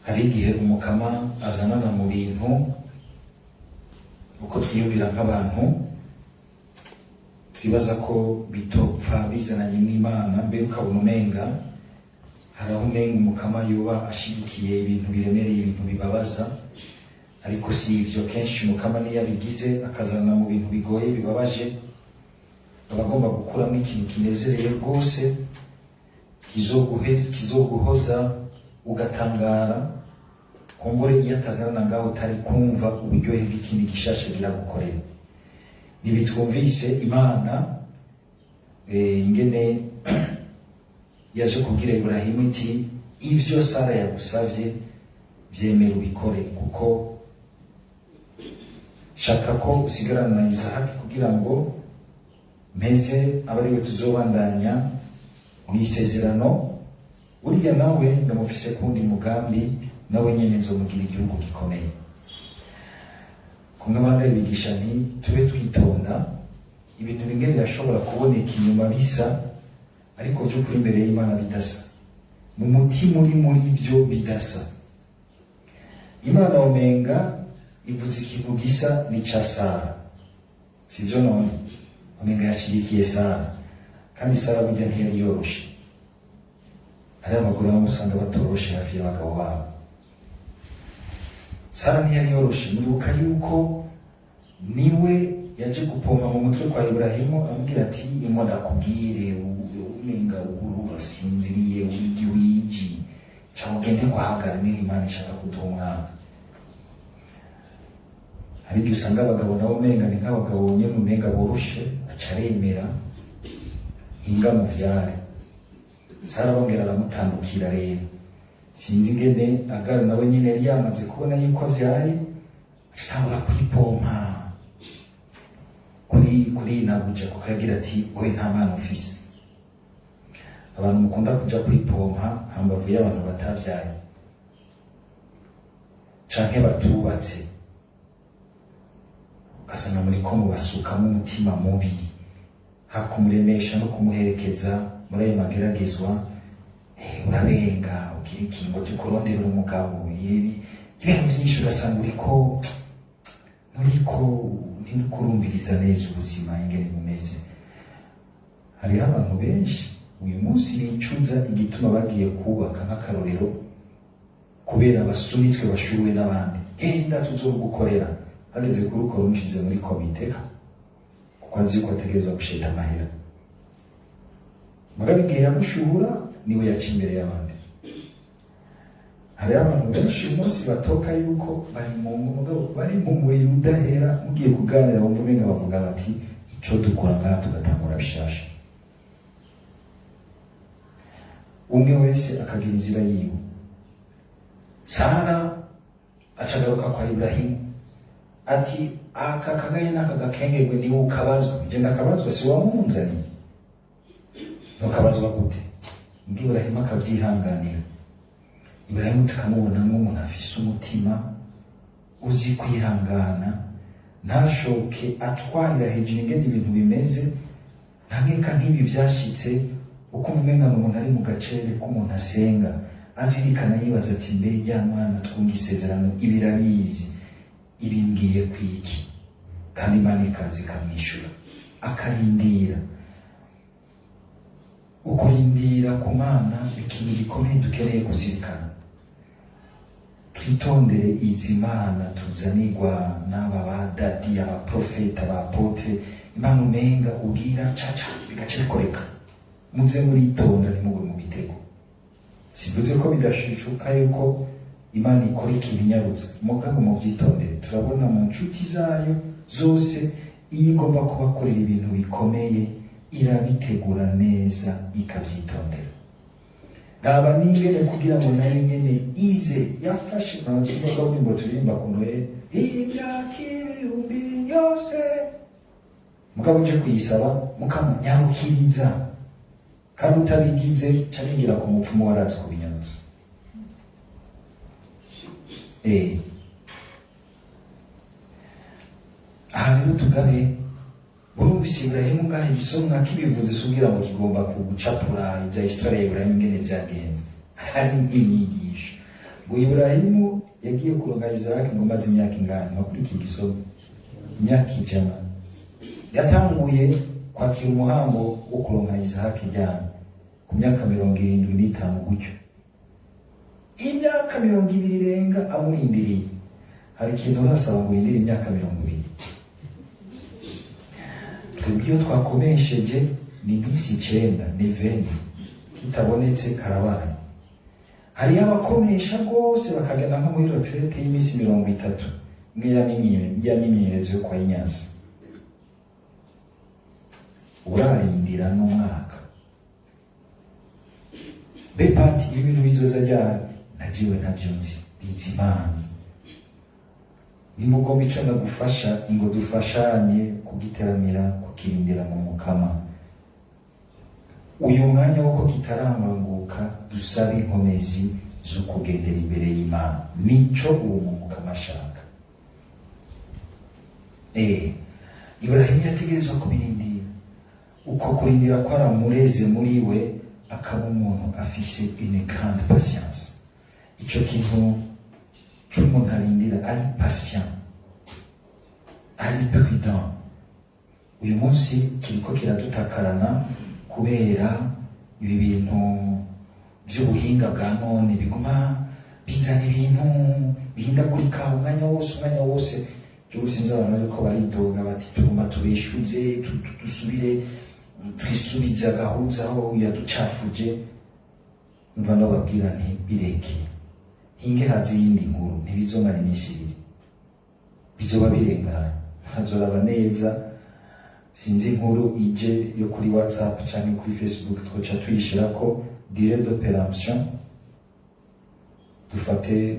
hari igihe umukama azanana mu bintu uko twiyumvira nk'abantu twibaza ko bitopfa bizananye n'Imana, mbere ukabona umenga hari aho umenga umukama yoba ashigikiye ibintu biremereye, ibintu bibabaza, ariko si ivyo. Kenshi umukama niyo abigize akazana mu bintu bigoye bibabaje, aba agomba gukuramo ikintu kinezereye rwose kizoguhoza ugatangara, kumbure iyo atazana ngaho utari kumva uburyohe bw'ikindi gishasha biragukorera. Nibitwumvise Imana ingene yaje kubwira Ibrahimu iti ivyo Sara yagusavye vyemera ubikore, kuko shaka ko usigarana na Isahaki kugira ngo mpeze abariwe tuzobandanya n'isezerano. Burya nawe ndamufise kundi mugambi, nawe nyene nzomugira igihugu gikomeye. Kungamanda ibigisha nti tube twitonda, ibintu bimwe birashobora kuboneka inyuma bisa, ariko vy'ukuri imbere y'Imana bidasa, mu mutima uri muri ivyo bidasa. Imana omenga ivuze ikintu gisa n'ica Sara, sivyo none? Omenga yashigikiye Sara, kandi Sara burya ntiyari yoroshe. Hari abagore bamwe usanga batoroshe hafi y'abagabo babo. Sara ntiyari yoroshe. Muribuka yuko niwe yaje gupompa mu mutwe kwa Ibrahimu amubwira ati ingo ndakubwire umenga uguru basinziriye urigi wiji cyangwa ugende guhagara niho Imana ishaka kuduha umwana. Hari igihe usanga abagabo nabo umenga ni nk'abagabo nyene umenga boroshe, aca aremera hinga muvyare. Sara bongera aramutandukira rero, sinzi ingene Agari nawe nyene yari yamaze kubona yuko avyaye, atangura kwipompa kuri Nabuja, kuko yagira ati wowe nta mwana ufise. Abantu mukunda kuja kwipompa hambavu y'abantu batavyaye canke batubatse, ugasanga muriko mubasukamo umutima mubi, hakumuremesha no kumuherekeza muri ayo mageragezwa. Urabenga ugira ikingo cyo kurondera umugabo, ibintu vyinshi ugasanga uriko ntikurumviriza neza ubuzima ingene bumeze. Hariho abantu benshi uyu munsi bicuza igituma bagiye kubaka nk'akarorero kubera basunitswe bashuwe n'abandi. Enda tuzogukorera, hageze kurukora umushize muri komiteka kuko azi yuko ategerezwa gusheta amahera. Mugabe igihe yamushuhura niwe yaca imbere y'abandi. Hari abantu benshi uyu munsi batoka yuko bari mu mugabo bari mu muriro udahera, mugiye kuganira bumva umenga bavuga bati ico dukora ngaha tugatangura bishasha. Umwe wese akagira inzira yiwe. Sara acagaruka kwa Ibrahimu ati aka kagaye n'aka gakengerwe niwe ukabazwa, je ndakabazwa si wamunzaniye. Ntukabazwa gute? Mbwi Ibrahimu akavyihanganira. Ibrahimu tukamubona nk'umuntu afise umutima uzi kwihangana, ntashoke atwarira hejuru ingene ibintu bimeze, ntankeka nk'ibi vyashitse ukumva umenga umuntu ari mu gacere k'umuntu asenga, azirikana yibaza ati mbe ya mwana twumva isezerano ibirabizi, ibi ngiye kwiki? Kandi Imana ikaza ikamwishura, akarindira. Ukurindira ku Mana ikintu gikomeye dukeneye kuzirikana. Twitondere izi Mana tuzanirwa n'aba badadi, abaprofeta, abapotre. Imana umenga ubwira caca bigace bikoreka. Muze muritonda ntimugwe mu bitego. Sivuze ko bidashishuka yuko Imana ikora ikintu inyarutse, mugabo muvyitondere. Turabona mu nshuti zayo zose iyo igomba kubakorera ibintu bikomeye irabitegura neza ikavyitondera. Raba n'ingene kugira ngo nayo nyene ize yafashe nanzuka ngo turirimba kunoye imyaka ibihumbi yose, mugabo uje kuyisaba mukamunyarukiriza, kandi utabigize caringira ku mupfumu warazi kubinyarutsa. Aha rero tugabe urumvise Ibrahimu ngaho igisomwa kibivuze sugira ngo kigomba kugucapura ibya historia ya Ibrahimu ingene vyagenze. Hari inyigisho ngo Iburahimu yagiye kuronga Isaac ngo maze imyaka ingana makurikiye igisomo imyaka 100 yatanguye kwakira umuhango wo kuronka Isaac ryana ku myaka 75 gutyo imyaka 20 irenga amurindiriye hari ikintu urasaba ngo yindire imyaka 20 twebwe iyo twakomesheje ni iminsi 9 ni 20 kitabonetse karabana hari abakomesha rwose bakagenda nko muri retraite y'iminsi 30 y'imyimenyerezo yo kwa Inyanza urarindira n'umwaka bepati ibintu bizoza ryari najiwe ntavyo nzi bizimana nimugomba ico ndagufasha ngo dufashanye kugiteramira kukirindira mu mukama uyu mwanya wako kitaramanguka dusabe inkomezi zo kugendera imbere y'Imana nico uwo mu mukama ashaka Ibrahimu yategerezwa kubirindira uko kurindira ko aramureze muri we akaba umuntu afise une grande patience ico kintu c'umuntu arindira ari patient ari prudent uyu munsi kiriko kiradutakarana kubera ibi bintu by'ubuhinga bwa none biguma bizana ibintu bihindagurika umwanya wose byusinze abantu ariko baridoga bati tugomba tubeshuze dusubire twisubiza gahuza aho yaducafuje umva ndababwira nti bireke hinge hazi yindi nkuru ntibizomara iminsi ibiri bizoba birengana hazoraba neza sinzi inkuru ije yo kuri WhatsApp cyangwa kuri Facebook twoca tuyishira ko durée d'opération dufate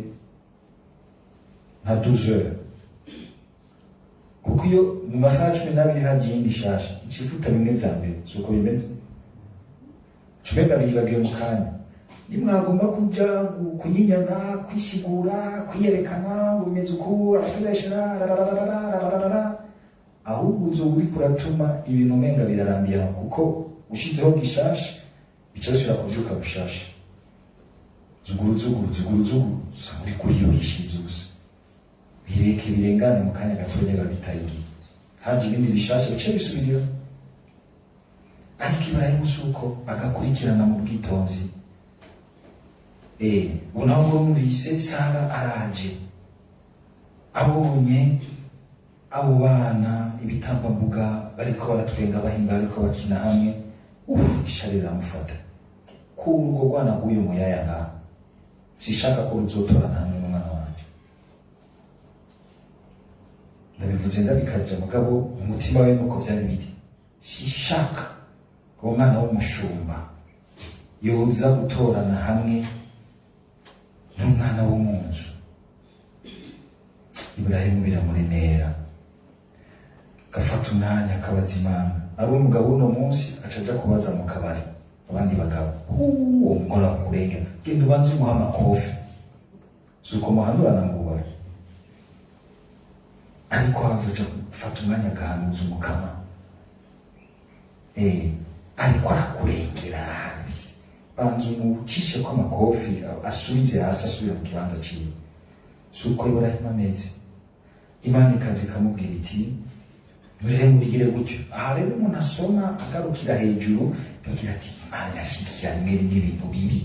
nka 12 heures kuko iyo mu masaha 12 hagiye indi shasha ikifuta bimwe bya mbere suko bimeze cumega bibagiye mu kanya nimwagomba kuja kunyinyana kwisigura kwiyerekana ngo bimeze uko atureshera ahubwo uzoba uriko uratuma ibintu umenga birarambira kuko ushizeho gishasha bicasubira kuvyuka bushasha zuguru uri kuriyuhishiza ubusa bireke birengane mu kanya gatonya babitayigiye haje ibindi bishasha bice bisubirira ariko Ibrahimu suko agakurikirana mu bwitonzi unaho murumvise Sara araje abonye abo bana ibitambambuga bariko baratwenga bahinga bariko bakina hamwe isharira amufata kurwo rwana guyo muyaya ngaho sishaka ko ruzotorana hamwe n'umwana wanje ndabivuze ndabikaja mugabo umutima we nuko vyari biri sishaka ko umwana w'umushumba yoza gutorana hamwe n'umwana wo mu nzu Ibrahimu biramuremera gafata umwanya akabaza Imana ari umugabo uno munsi acaja kubaza mu kabari abandi bagabo uwo mugore akurengera genda ubanze umuha amakofi suko muhandurana ngo ubare ariko hazoja gufata umwanya agahanuza umukama ariko arakurengera banza umucishe ko amakofi asubize hasi asubira mu kibanza ciwe suko Ibrahimu ameze Imana ikaza ikamubwira iti Ibrahimu bigire gutyo aha rero umuntu asoma agarukira hejuru agira ati Imana yashigikira rimwe ibintu bibi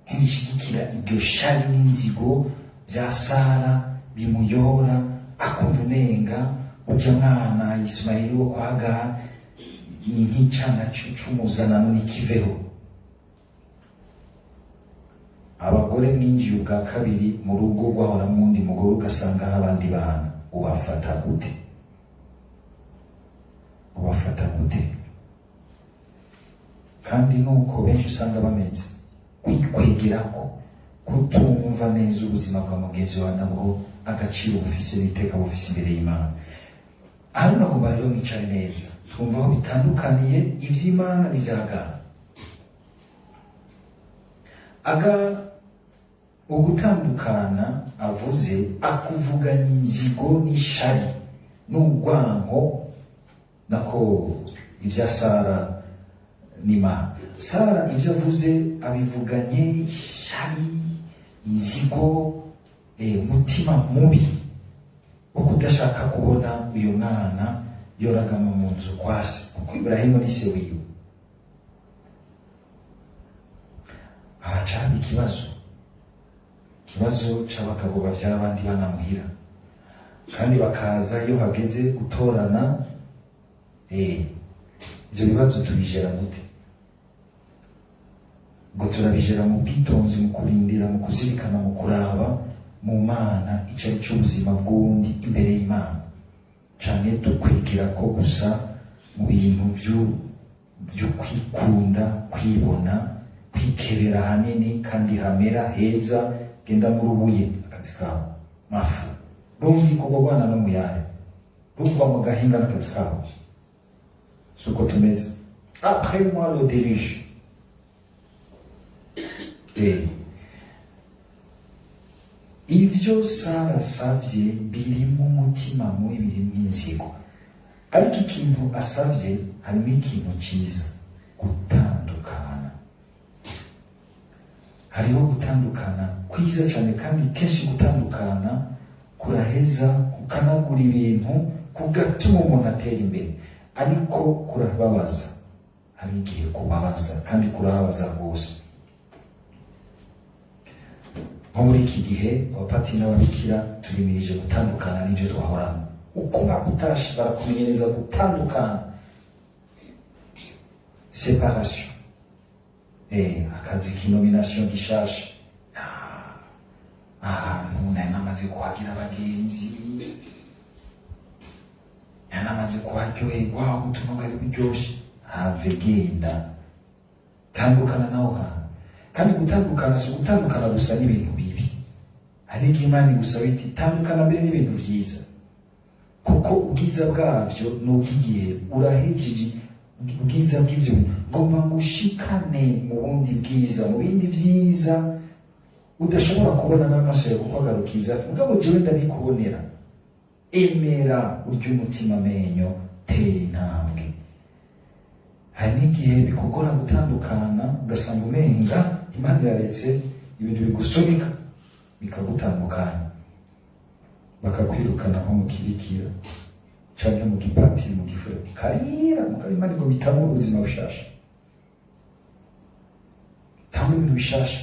ntishigikira iryo shari n'inzigo bya Sara bimuyora akumva umenga ujya mwana Ismaili wo kwaga ni nk'icana c'umuzanano n'ikiveho abagore mwinjiye ubwa kabiri mu rugo rwahora mundi mugore ugasanga abandi bana ubafata gute kandi nuko benshi usanga bameze kwigwegerako kutumva neza ubuzima bwa mugenzi wawe nabwo agaciro bufise n'iteka bufise imbere y'Imana hano nagomba rero mwicare neza twumva aho bitandukaniye ivy'Imana n'ivyagana ugutandukana avuze akuvuganya inzigo n'ishari n'urwanko nako ibya Sara n'Imana Sara ibyo avuze abivuganye ishari inzigo, umutima mubi wo kudashaka kubona uyu mwana yoragama mu nzu kwa se, kuko Iburahimu ni se wiwe. Aha cari ikibazo c'abagabo bavyara abandi bana muhira, kandi bakaza iyo hageze gutorana. Ivyo bibazo tubijera gute? Ngo turabijera mu bwitonzi, mu kurindira, mu kuzirikana, mu kuraba mu Mana icari c'ubuzima bw'uwundi imbere y'Imana, canke dukwigira ko gusa mu bintu vyo kwikunda, kwibona, kwikebera hanini kandi hamera heza, genda muri ubuye akazi kawe mafu rumbi kugogwana no muyaye rugwa mu gahinga n'akazi kawe. Suko tumeze après moi le déluge. Ivyo Sara asavye birimo umutima mubi, birimo inzigo, ariko ikintu asavye harimo ikintu ciza: gutandukana. Hariho gutandukana kwiza cyane, kandi kenshi gutandukana kuraheza kukanagura ibintu, kugatuma umuntu atera imbere, ariko kurababaza. Hari igihe kubabaza, kandi kurababaza rwose. Nko muri iki gihe abapati n'ababikira turimirije gutandukana n'ivyo twahoramo. Uko bakutashe barakumenyereza gutandukana, separation, akazi k'inomination gishasha, ahantu namaze kuhagira abagenzi, namaze kuharyoherwa, ubutumwa bwari buryoshe, have genda tandukana naho hantu. Kandi gutandukana si ugutandukana gusa n'ibintu bibi, hari igihe Imana igusaba iti tandukana mbere n'ibintu vyiza, kuko ubwiza bwavyo n'ubw'igihe urahejeje. Ubwiza bw'ivyo ngomba ngushikane mu bundi bwiza, mu bindi vyiza udashobora kubona n'amaso yawe kuko agarukiza. Mugabo jewe ndabikubonera. Emera urya umutima amenyo, tera intambwe. Hari n'igihe bikugora gutandukana, ugasanga umenga Imana yaretse ibintu bigusunika bikagutandukanya, bakakwirukana nko mu kirikira canke mu gipatiri, mu gifure karira, Imana ngo bitamo ubuzima bushasha, tamwe ibintu bishasha.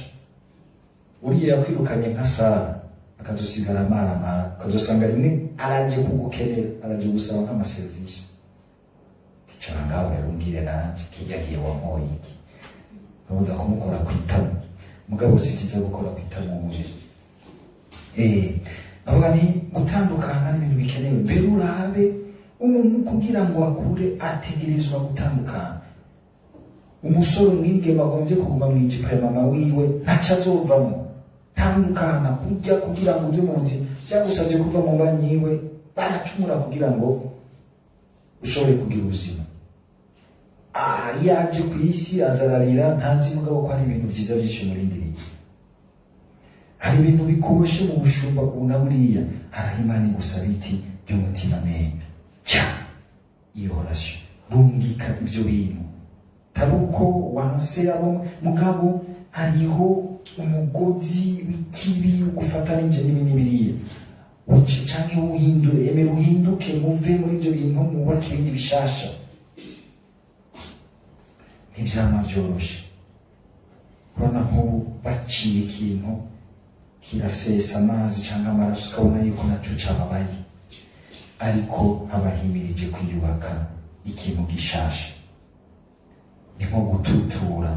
Uriya yakwirukanye nka Sara, akazosigara amaramara, akazosanga rimwe araje kugukenera, araje gusaba nk'amaserivisi. Ticara ngaho yarungire nanje kirya gihe wampoye iki, uza kumukora kwitamo, mugabo sikiza gukora kwitamo umubiri. Avuga ni gutandukana n'ibintu bikenewe. Mbere urabe umuntu kugira ngo akure ategerezwa gutandukana. Umusore umwigeme agombye kuguma mu ijipo ya mama wiwe ntaco azovamo. Tandukana kurya kugira ngo uze mu nzira, byagusabye kuva mu banyi iwe, baracumura kugira ngo ushobore kugira ubuzima. Yaje ku isi azararira, ntanzi mugabo ko hari ibintu vyiza byinshi murindiriye. Hari ibintu bikuboshe mu bushumba kubona buriya, hari Imana igusaba iti by'umutima amenyo iyo relation rungika ivyo bintu. Taruko wanse abo mugabo hariho umugozi w'ikibi ugufata n'inje n'ibiriya, uce canke uhindure, emera uhinduke, muve muri ivyo bintu, mubake ibindi bishasha. Ntivyama vyoroshe. Urabona nk'ubu baciye ikintu kirasesa amazi canke amaraso, ukabona yuko naco cababaye, ariko abahimirije kwiyubaka ikintu gishasha. Ni nko gututura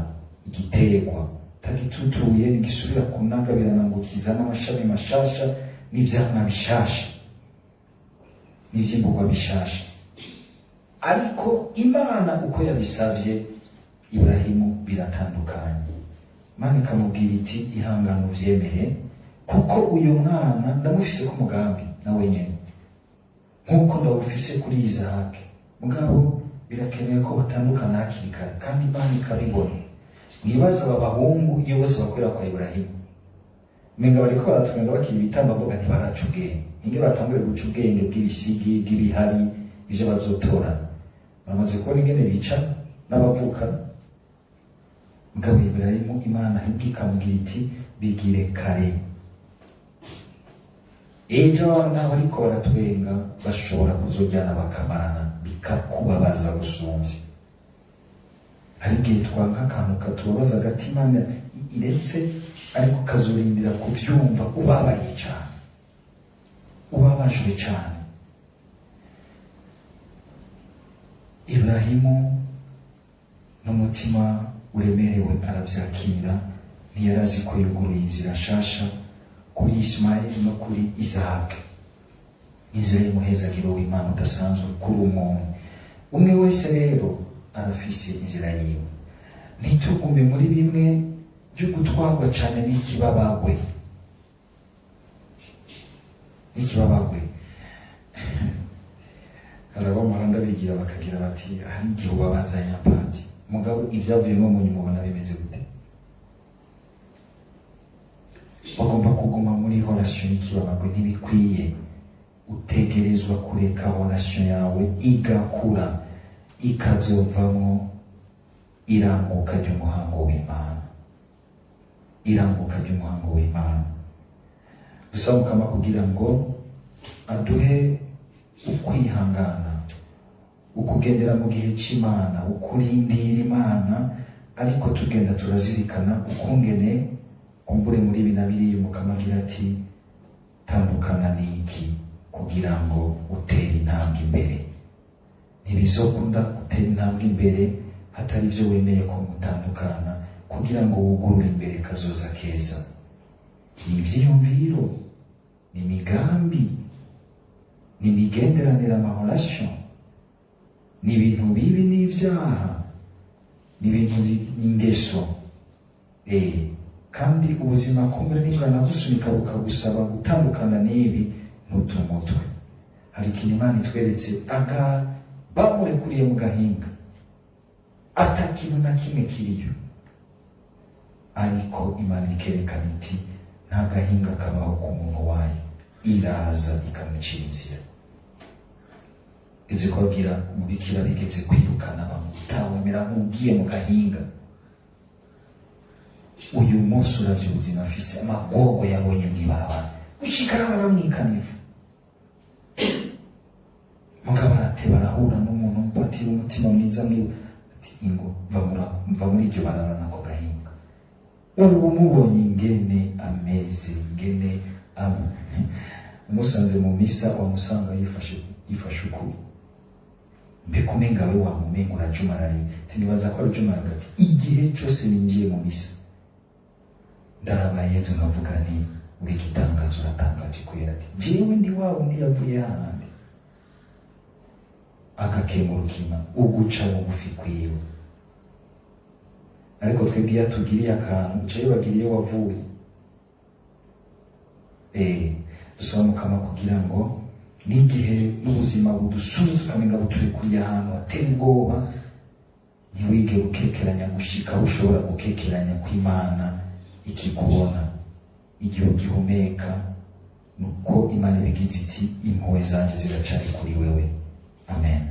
igiterwa, tagitutuye ntigisubira kunagabirana ngo kizane amashami mashasha n'ivyamwa bishasha n'ivyimburwa bishasha. Ariko Imana uko yabisavye Iburahimu biratandukanye. Imana ikamubwira iti ihangane uvyemere, kuko uyu mwana ndamufise ku mugambi nawe nyene nk'uko ndawufise kuri Isahaki. Mugabo birakenewe ko batandukana hakiri kare, kandi Imana ikabibona. Mwibaza aba bahungu iyo bose bakorera kwa Iburahimu, menga bariko baratumenga bakiri ibitamba, mboga ntibaraca ubwenge. Inge batanguye guca ubwenge bw'ibisigi, bw'ibihari, ivyo bazotora. Baramaze kubona ingene bica n'abavuka. Mugabo Iburahimu Imana ikamubwira iti bigire kare. Ejo naho ariko baratwenga bashobora kuzojyana bakamarana bikakubabaza gusumvya. Hari igihe twanka akantu katubabaza agatima iretse ariko kazurindira kuvyumva ubabaye cyane, ubabajwe cyane. Ibrahimu n'umutima uremerewe aravyakira, ntiyarazi ko yuguruye inzira shasha kuri Ismaili no kuri Isahaki, inzira y'umuhezagiro w'Imana udasanzwe kuri umuntu umwe wese. Rero arafise inzira yiwe, ntitugume muri bimwe byo gutwarwa cyane n'ikibabagwe. Harabamara ndabigira bakagira bati hari igihe ubabaza nyapati mugabo ivyavuyemo mu nyuma ubona bimeze gute. Bagomba kuguma muri relation y'ikibabagwe, ntibikwiye. Utegerezwa kureka relation yawe igakura ikazovamo iranguka ry'umuhango w'Imana, iranguka ry'umuhango w'Imana. Dusaba Mukama kugira ngo aduhe ukwihangana, ukugendera mu gihe c'Imana, ukurindira Imana, ariko tugenda turazirikana ukungene kumbure muri bina biri Mukama agira ati tandukana n'iki kugira ngo utere intambwe imbere. Ntibizokunda gutera intambwe imbere hatari ivyo wemeye ko mutandukana, kugira ngo wugurure imbere kazoza keza. Ni ivyiyumviro, ni imigambi, ni imigenderanire, amahorasyo, ni ibintu bibi n'ivyaha, ni ibintu n'ingeso. Kandi ubuzima kumbure nibwanagusunika bukagusaba gutandukana n'ibi, ntutumutwe. Hari ikintu Imana itweretse, bamurekuriye mu gahinga ata kintu na kimwe kiriyo, ariko Imana ikerekana iti nta gahinga kabaho ku muntu wayo, iraza ikamucira inzira. Izi kubabwira umubikira bigeze kwirukana bamutawemera nk'ugiye mu gahinga. Uyu munsi uravye ubuzima afise, amagogo yabonye mw'ibarabara, ushikara baramwikanivu. Mugabo arateba arahura n'umuntu mpatira umutima mwiza mwiwe ati ingo mva muri iryo barabara nako gahinga. Ubu mubonye ingene ameze, ingene umusanze mu misa wamusanga yifashe ukuri. Mbeko umenga we wamumenga urajumarari. Tinibaza ko arujumara gati igihe cyose ninjiye mu misa ndaraba Yezu nkavuga nti uri gitangazo uratangaje kubera ati jewe ndi wawe undi yavuye hahandi. Akakemurukima uguca bugufi kwiwe. Ariko twebwe iyo tugiriye akantu jewe bagiriye wavuye. Dusaba Mukama kugira ngo n'igihe n'ubuzima budusubiza ukamenga buturekuye ahantu hateye ubwoba, ntiwige gukekeranya gushika aho ushobora gukekeranya kw'Imana ikikubona. Igihe ugihumeka nuko Imana ibigize iti impuhwe zanje ziracari kuri wewe. Amen.